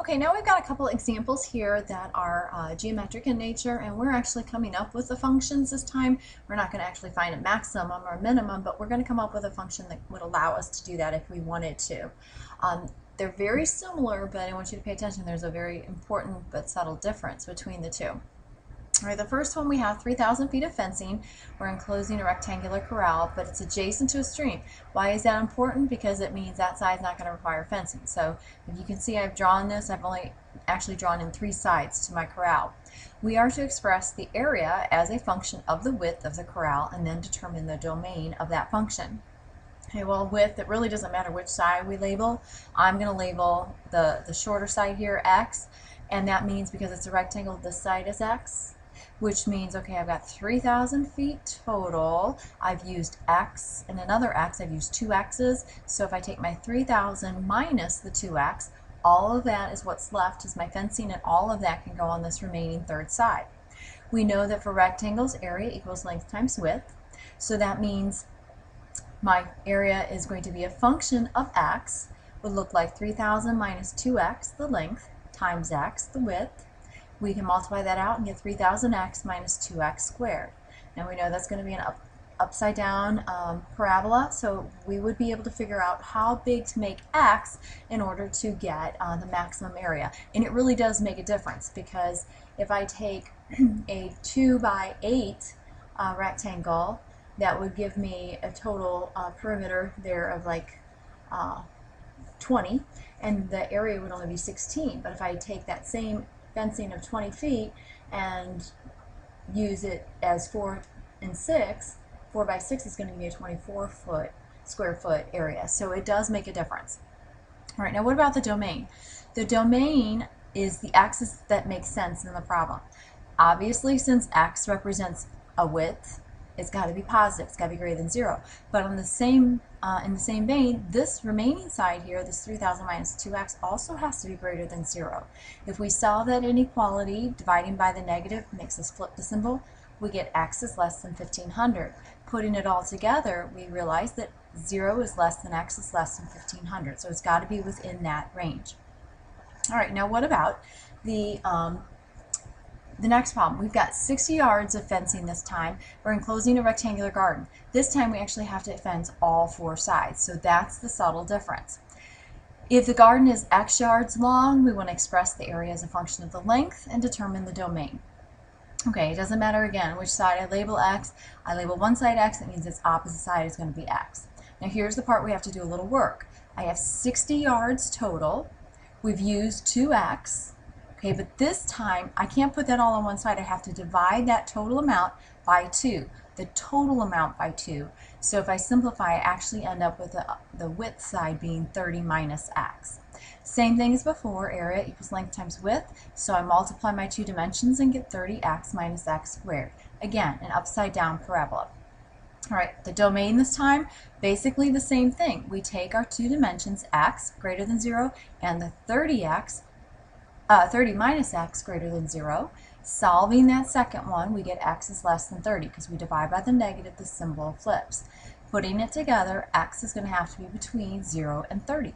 Okay, now we've got a couple examples here that are geometric in nature, and we're actually coming up with the functions this time. We're not going to actually find a maximum or a minimum, but we're going to come up with a function that would allow us to do that if we wanted to. They're very similar, but I want you to pay attention. There's a very important but subtle difference between the two. All right, the first one, we have 3,000 feet of fencing. We're enclosing a rectangular corral, but it's adjacent to a stream. Why is that important? Because it means that side is not going to require fencing. So if you can see, I've drawn this. I've only actually drawn in 3 sides to my corral. We are to express the area as a function of the width of the corral and then determine the domain of that function. Okay, well, width, it really doesn't matter which side we label. I'm going to label the shorter side here x, and that means because it's a rectangle, this side is x, which means, okay, I've got 3,000 feet total. I've used x and another x. I've used 2 x's. So if I take my 3,000 minus the 2x, all of that is what's left is my fencing, and all of that can go on this remaining third side. We know that for rectangles, area equals length times width. So that means my area is going to be a function of x, would look like 3,000 minus 2x, the length, times x, the width. We can multiply that out and get 3,000x minus 2x squared. Now we know that's going to be an upside down parabola, so we would be able to figure out how big to make x in order to get the maximum area. And it really does make a difference, because if I take a 2 by 8 rectangle, that would give me a total perimeter there of like 20, and the area would only be 16. But if I take that same fencing of 20 feet and use it as 4 and 6, 4 by 6 is going to give me a 24 square foot area. So it does make a difference. All right, now what about the domain? The domain is the axis that makes sense in the problem. Obviously, since x represents a width, it's got to be positive. It's got to be greater than 0. But on the same, in the same vein, this remaining side here, this 3,000 minus 2x, also has to be greater than 0. If we solve that inequality, dividing by the negative makes us flip the symbol. We get x is less than 1,500. Putting it all together, we realize that 0 is less than x is less than 1,500. So it's got to be within that range. All right, now what about the next problem? We've got 60 yards of fencing this time. We're enclosing a rectangular garden. This time we actually have to fence all 4 sides, so that's the subtle difference. If the garden is x yards long, we want to express the area as a function of the length and determine the domain. Okay, it doesn't matter again which side I label x. I label one side x, that means its opposite side is going to be x. Now here's the part we have to do a little work. I have 60 yards total. We've used 2x. Okay, but this time I can't put that all on one side. I have to divide that total amount by 2, the total amount by 2. So if I simplify, I actually end up with the width side being 30 minus x. Same thing as before, area equals length times width. So I multiply my 2 dimensions and get 30x minus x squared. Again, an upside down parabola. All right, the domain this time, basically the same thing. We take our 2 dimensions, x greater than 0, and the 30 minus x greater than 0. Solving that second one, we get x is less than 30. Because we divide by the negative, the symbol flips. Putting it together, x is going to have to be between 0 and 30.